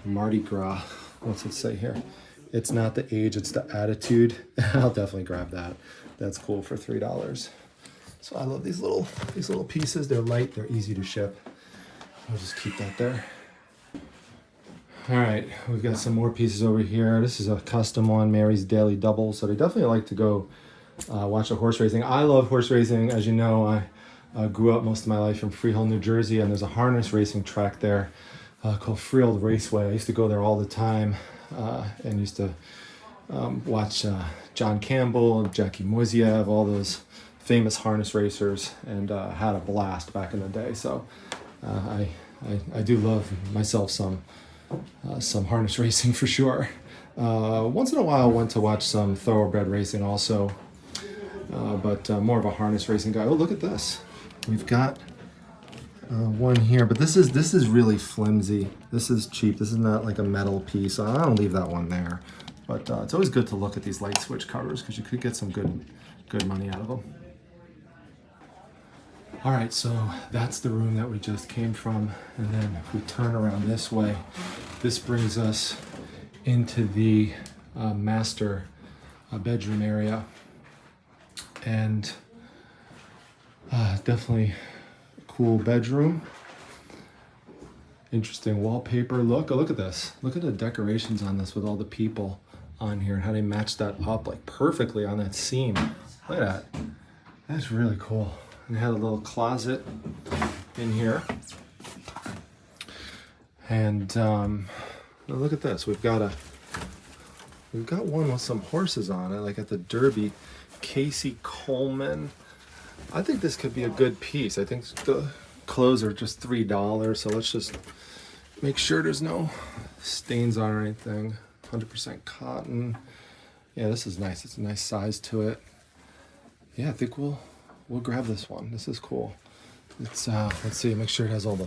Mardi Gras. What's it say here? It's not the age, it's the attitude. I'll definitely grab that. That's cool for $3. So I love these little pieces. They're light, they're easy to ship. I'll just keep that there. All right, we've got some more pieces over here. This is a custom one, Mary's Daily Double. So they definitely like to go watch a horse racing. I love horse racing. As you know, I grew up most of my life in Freehold, New Jersey, and there's a harness racing track there called Freehold Raceway. I used to go there all the time and used to watch John Campbell, Jackie Moisiev, all those famous harness racers, and had a blast back in the day. So I do love myself some harness racing for sure. Once in a while, I went to watch some thoroughbred racing also, but more of a harness racing guy. Oh, look at this. We've got one here, but this is really flimsy. This is cheap. This is not like a metal piece. So I'll leave that one there. But it's always good to look at these light switch covers because you could get some good money out of them. All right, so that's the room that we just came from. And then if we turn around this way, this brings us into the master bedroom area. And definitely a cool bedroom. Interesting wallpaper look. Oh, look at this. Look at the decorations on this with all the people on here and how they match that up like perfectly on that seam. Look at that. That's really cool. And it had a little closet in here. And look at this. We've got one with some horses on it, like at the Derby. Casey Coleman. I think this could be a good piece. I think the clothes are just $3, so let's just make sure there's no stains on or anything. 100% cotton. Yeah, this is nice. It's a nice size to it. Yeah, I think we'll grab this one. This is cool. Let's see. Make sure it has all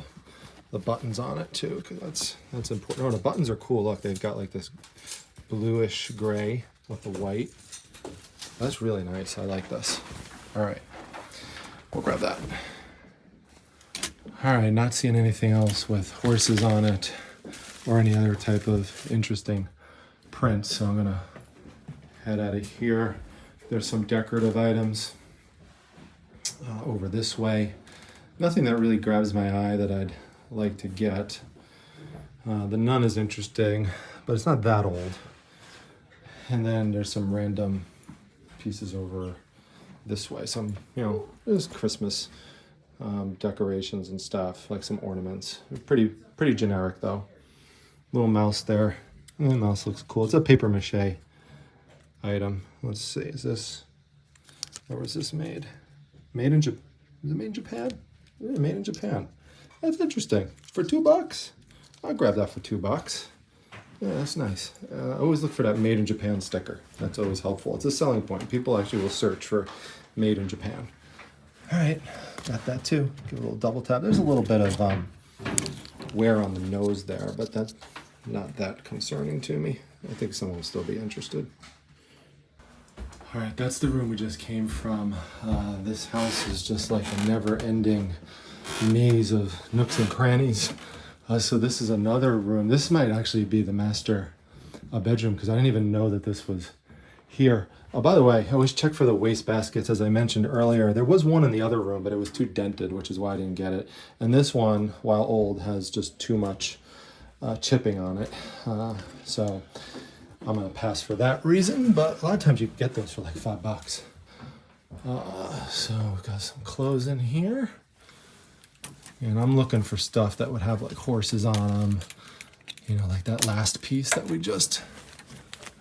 the buttons on it too, because that's important. Oh, the buttons are cool. Look, they've got like this bluish gray with the white. That's really nice. I like this. All right, we'll grab that. All right, not seeing anything else with horses on it or any other type of interesting print. So I'm gonna head out of here. There's some decorative items over this way. Nothing that really grabs my eye that I'd like to get. The nun is interesting, but it's not that old. And then there's some random pieces over this way. Some, there's Christmas decorations and stuff, like some ornaments. Pretty generic though. Little mouse there. And the mouse looks cool. It's a paper mache item. Let's see, is this Where was this made? Made in Japan. Is it made in Japan? Yeah, made in Japan. That's interesting. For $2? I'll grab that for $2. Yeah, that's nice. I always look for that made in Japan sticker. That's always helpful. It's a selling point. People actually will search for made in Japan. All right, got that too. Give it a little double tap. There's a little bit of wear on the nose there, but that's not that concerning to me. I think someone will still be interested. All right, that's the room we just came from. This house is just like a never-ending maze of nooks and crannies. So this is another room. This might actually be the master bedroom because I didn't even know that this was here. Oh, by the way, I always check for the waste baskets, as I mentioned earlier. There was one in the other room, but it was too dented, which is why I didn't get it. And this one, while old, has just too much chipping on it. So I'm gonna pass for that reason, but a lot of times you can get those for like $5. So we've got some clothes in here. And I'm looking for stuff that would have like horses on them. You know, like that last piece that we just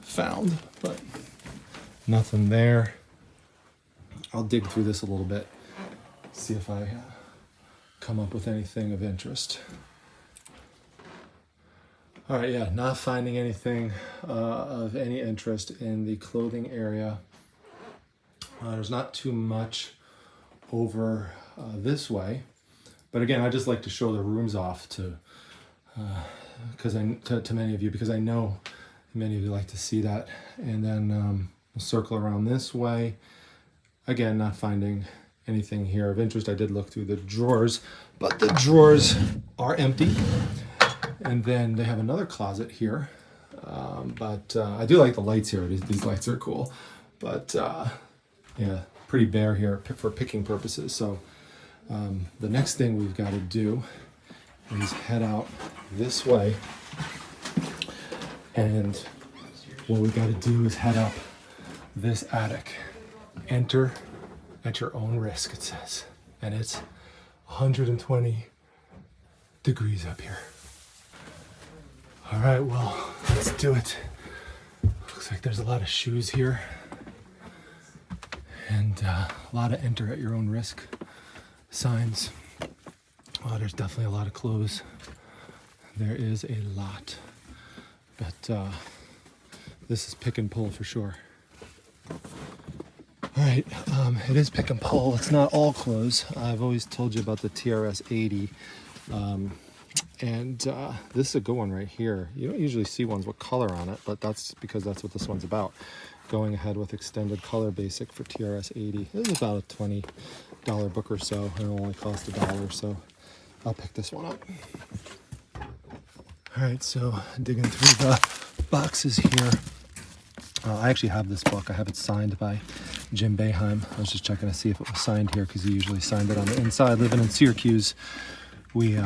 found, but nothing there. I'll dig through this a little bit, see if I come up with anything of interest. All right, yeah, not finding anything of any interest in the clothing area. There's not too much over this way, but again, I just like to show the rooms off to many of you, because I know many of you like to see that. And then we'll circle around this way. Again, not finding anything here of interest. I did look through the drawers, but the drawers are empty. And then they have another closet here. But I do like the lights here. These lights are cool. But yeah, pretty bare here for picking purposes. So the next thing we've got to do is head out this way. And what we got to do is head up this attic. Enter at your own risk, it says. And it's 120 degrees up here. All right, well, let's do it. Looks like there's a lot of shoes here. And a lot of enter at your own risk signs. Oh, there's definitely a lot of clothes. There is a lot. But this is pick and pull for sure. All right, it is pick and pull. It's not all clothes. I've always told you about the TRS 80. And this is a good one right here. You don't usually see ones with color on it, but that's because that's what this one's about. Going ahead with extended color basic for TRS 80. This is about a $20 book or so. It only cost $1, so I'll pick this one up. All right, so digging through the boxes here. I actually have this book. I have it signed by Jim Boeheim. I was just checking to see if it was signed here because he usually signed it on the inside. Living in Syracuse, we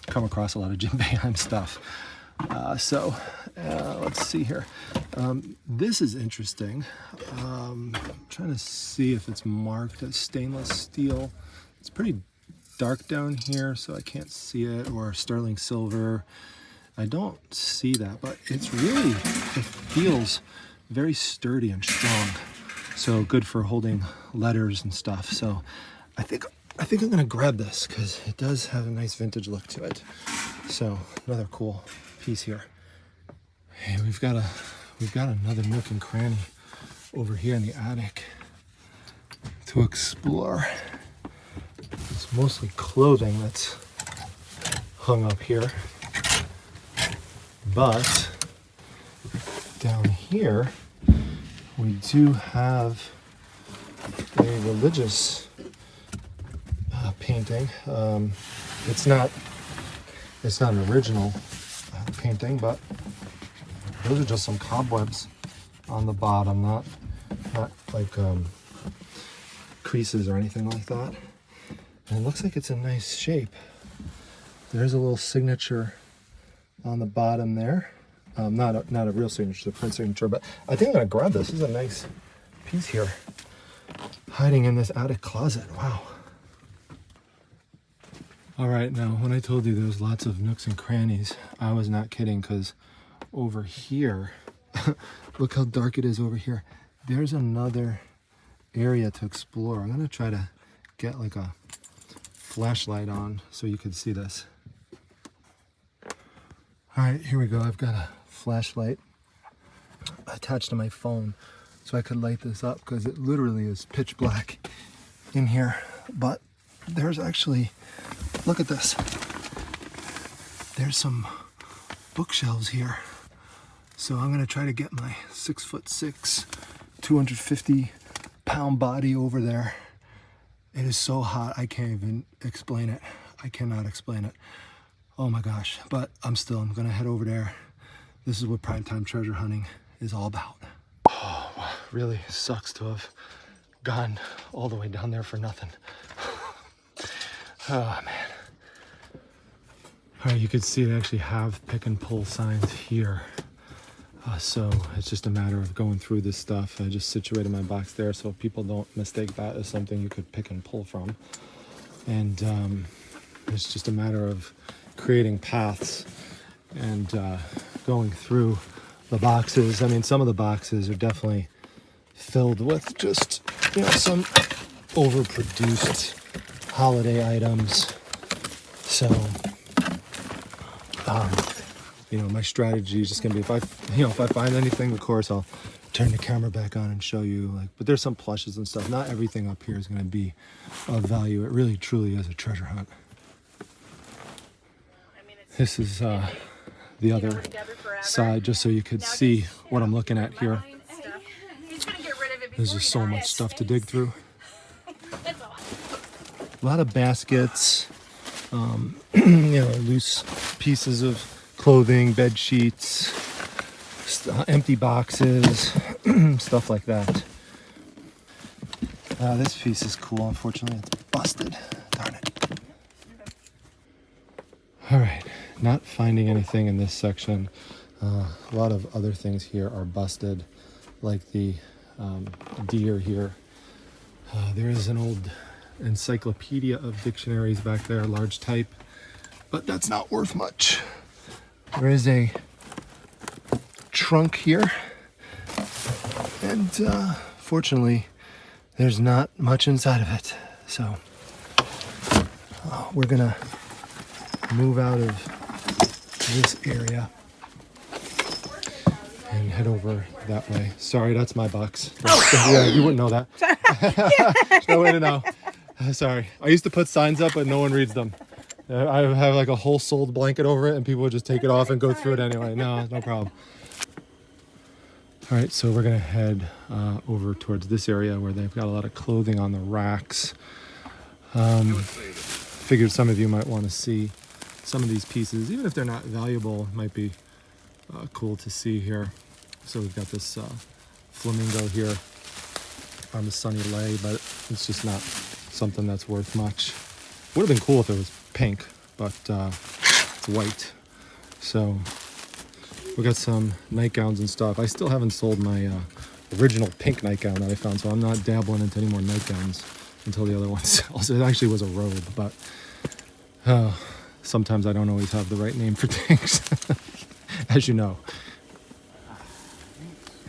come across a lot of Jim Boeheim stuff. So let's see here. This is interesting. I'm trying to see if it's marked as stainless steel. It's pretty dark down here, so I can't see it, or sterling silver. I don't see that, but it's really, it feels very sturdy and strong. So good for holding letters and stuff. So I think I'm gonna grab this because it does have a nice vintage look to it. So another cool piece here. Hey, we've got another nook and cranny over here in the attic to explore. It's mostly clothing that's hung up here. But down here, we do have a religious painting. It's not an original painting, but those are just some cobwebs on the bottom, not like creases or anything like that. And it looks like it's in nice shape. There's a little signature on the bottom there. Not a real signature, the print signature, but I think I'm gonna grab this. This is a nice piece here, hiding in this attic closet. Wow. All right, now when I told you there was lots of nooks and crannies, I was not kidding, because over here, look how dark it is over here. There's another area to explore. I'm gonna try to get like a flashlight on so you can see this. All right, here we go. I've got a flashlight attached to my phone so I could light this up because it literally is pitch black in here. But there's actually, look at this. There's some bookshelves here. So I'm gonna try to get my 6'6", 250-pound body over there. It is so hot, I can't even explain it. I cannot explain it. Oh my gosh, but I'm gonna head over there. This is what primetime treasure hunting is all about. Oh, wow. Really sucks to have gone all the way down there for nothing. Oh man. All right, you can see I actually have pick and pull signs here. So it's just a matter of going through this stuff. I just situated my box there so people don't mistake that as something you could pick and pull from. And it's just a matter of creating paths and going through the boxes. I mean, some of the boxes are definitely filled with just, you know, some overproduced holiday items. So, you know, my strategy is just gonna be if I find anything, of course, I'll turn the camera back on and show you. Like, but there's some plushes and stuff. Not everything up here is gonna be of value. It really, truly is a treasure hunt. This is the other side, just so you could see what I'm looking at here. There's just so much stuff to dig through. A lot of baskets, you know, loose pieces of clothing, bed sheets, empty boxes, stuff like that. This piece is cool. Unfortunately, it's busted. Darn it. All right, not finding anything in this section. A lot of other things here are busted, like the deer here. There is an old encyclopedia of dictionaries back there, large type, but that's not worth much. There is a trunk here, and fortunately, there's not much inside of it. So we're gonna move out of this area and head over that way. Sorry, that's my box. Yeah, you wouldn't know that. There's no way to know. Sorry. I used to put signs up, but no one reads them. I have like a whole sold blanket over it, and people would just take it off and go through it anyway. No problem. All right, so we're gonna head over towards this area where they've got a lot of clothing on the racks. Figured some of you might want to see some of these pieces, even if they're not valuable. It might be cool to see here. So we've got this flamingo here on the sunny lay, but it's just not something that's worth much. Would have been cool if it was pink, but it's white. So we got some nightgowns and stuff. I still haven't sold my original pink nightgown that I found, so I'm not dabbling into any more nightgowns until the other one sells. It actually was a robe, but sometimes I don't always have the right name for things, as you know.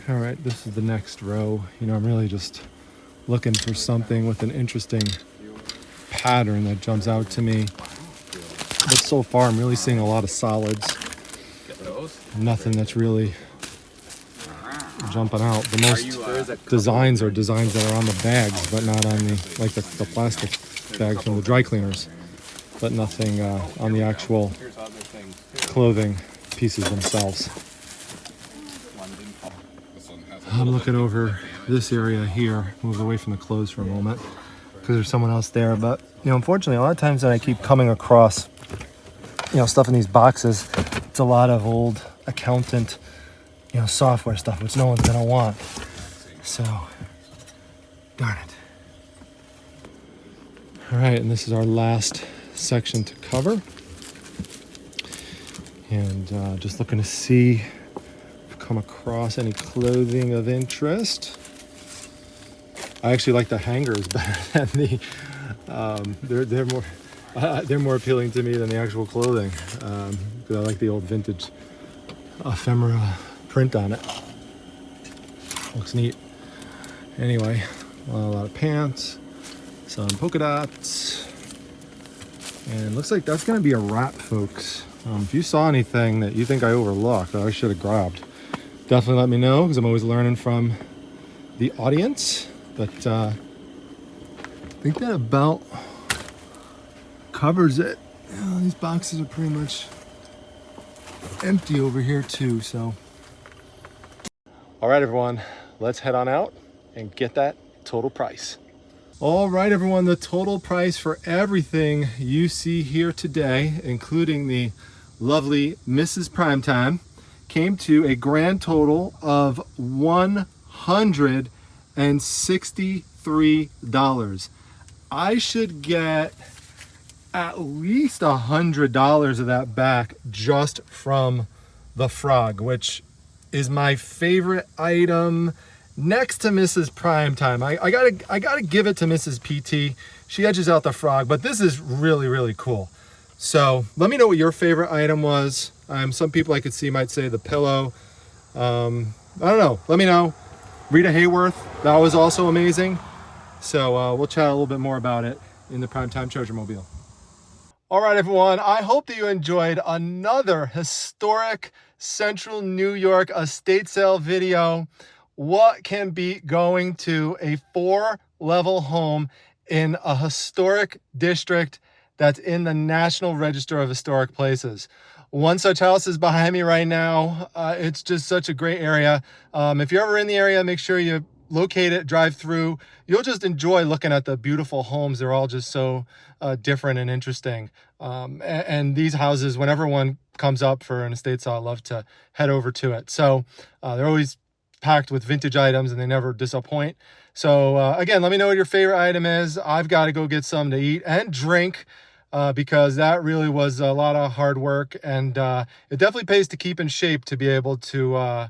All right, this is the next row. You know, I'm really just looking for something with an interesting pattern that jumps out to me. But so far, I'm really seeing a lot of solids. Nothing that's really jumping out. The most designs are designs that are on the bags, but not on the, like the plastic bags from the dry cleaners. But nothing on the actual clothing pieces themselves. I'm looking over this area here, move away from the clothes for a moment, because there's someone else there. But, you know, unfortunately, a lot of times that I keep coming across, you know, stuff in these boxes, it's a lot of old accountant, you know, software stuff, which no one's gonna want. So, darn it. All right, and this is our last section to cover. And just looking to see if I come across any clothing of interest. I actually like the hangers better than the, they're more appealing to me than the actual clothing. Because I like the old vintage ephemera print on it. Looks neat. Anyway,
A lot of pants, some polka dots, and looks like that's gonna be a wrap, folks. If you saw anything that you think I overlooked that I should have grabbed, definitely let me know, because I'm always learning from the audience. But I think that about covers it. These boxes are pretty much empty over here too, so. All right, everyone, let's head on out and get that total price. All right, everyone, the total price for everything you see here today, including the lovely Mrs. Primetime, came to a grand total of $163. I should get at least $100 of that back just from the frog, which is my favorite item next to Mrs. Primetime. I gotta give it to Mrs. PT. She edges out the frog, but this is really, really cool. So let me know what your favorite item was. Some people I could see might say the pillow. I don't know, let me know. Rita Hayworth, that was also amazing. So we'll chat a little bit more about it in the Primetime Treasure Mobile. All right, everyone, I hope that you enjoyed another historic Central New York estate sale video. What can beat going to a 4-level home in a historic district that's in the National Register of Historic Places? One such house is behind me right now. It's just such a great area. If you're ever in the area, make sure you locate it, drive through. You'll just enjoy looking at the beautiful homes. They're all just so different and interesting. And these houses, whenever one comes up for an estate sale, I love to head over to it. So they're always packed with vintage items and they never disappoint. So again, let me know what your favorite item is. I've got to go get some to eat and drink because that really was a lot of hard work, and it definitely pays to keep in shape to be able to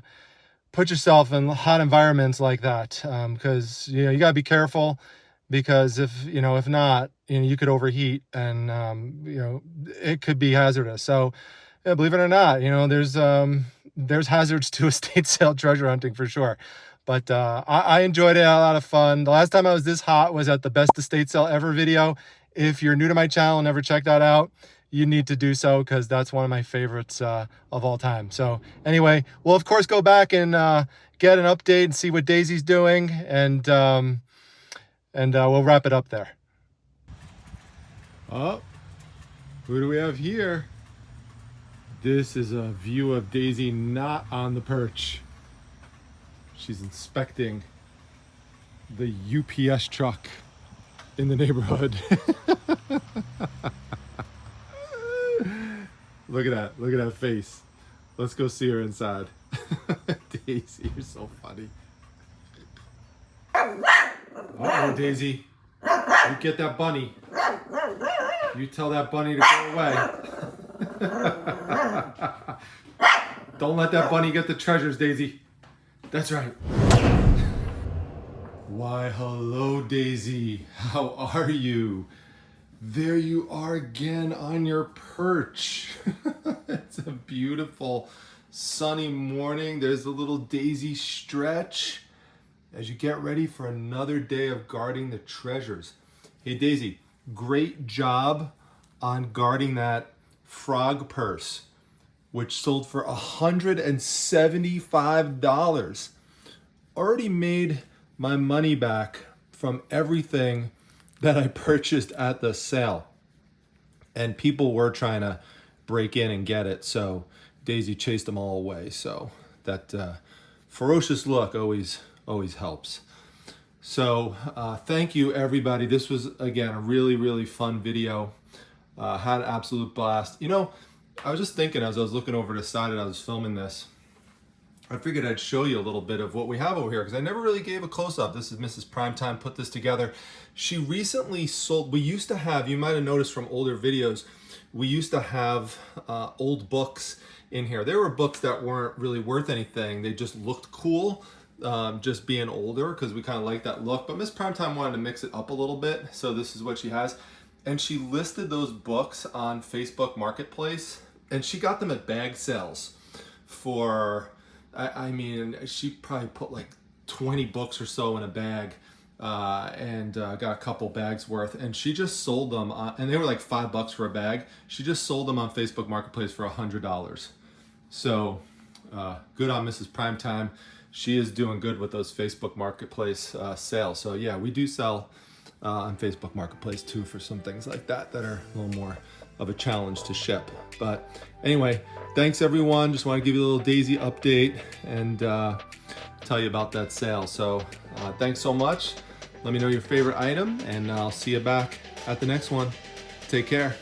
put yourself in hot environments like that, because you got to be careful, because if not, you could overheat and it could be hazardous. So believe it or not, there's hazards to estate sale treasure hunting for sure. But I enjoyed it. I had a lot of fun. The last time I was this hot was at the best estate sale ever video. If you're new to my channel and never checked that out, you need to do so, because that's one of my favorites of all time. So anyway, we'll of course go back and get an update and see what Daisy's doing, and we'll wrap it up there. Oh, who do we have here? This is a view of Daisy not on the perch. She's inspecting the UPS truck in the neighborhood. Look at that face. Let's go see her inside. Daisy, you're so funny. Uh-oh, Daisy. You get that bunny. You tell that bunny to go away. Don't let that bunny get the treasures, Daisy. That's right. Why, hello, Daisy. How are you? There you are again on your perch. It's a beautiful sunny morning. There's a little Daisy stretch as you get ready for another day of guarding the treasures. Hey, Daisy, great job on guarding that frog purse, which sold for $175. Already made my money back from everything that I purchased at the sale. And people were trying to break in and get it, so Daisy chased them all away. So that ferocious look always helps. So thank you, everybody. This was, again, a really, really fun video. Had an absolute blast. I was just thinking as I was looking over the side and I was filming this, I figured I'd show you a little bit of what we have over here, because I never really gave a close-up. This is Mrs. Primetime put this together. She recently sold, we used to have, you might have noticed from older videos, we used to have old books in here. There were books that weren't really worth anything. They just looked cool, just being older, because we kind of like that look. But Miss Primetime wanted to mix it up a little bit, so this is what she has. And she listed those books on Facebook Marketplace, and she got them at bag sales for, I mean, she probably put like 20 books or so in a bag, and got a couple bags worth, and she just sold them and they were like $5 for a bag. She just sold them on Facebook Marketplace for $100. So good on Mrs. Primetime. She is doing good with those Facebook Marketplace sales. So yeah, we do sell on Facebook Marketplace too for some things like that that are a little more of a challenge to ship. But anyway, thanks everyone. Just want to give you a little Daisy update and tell you about that sale. So thanks so much. Let me know your favorite item, and I'll see you back at the next one. Take care.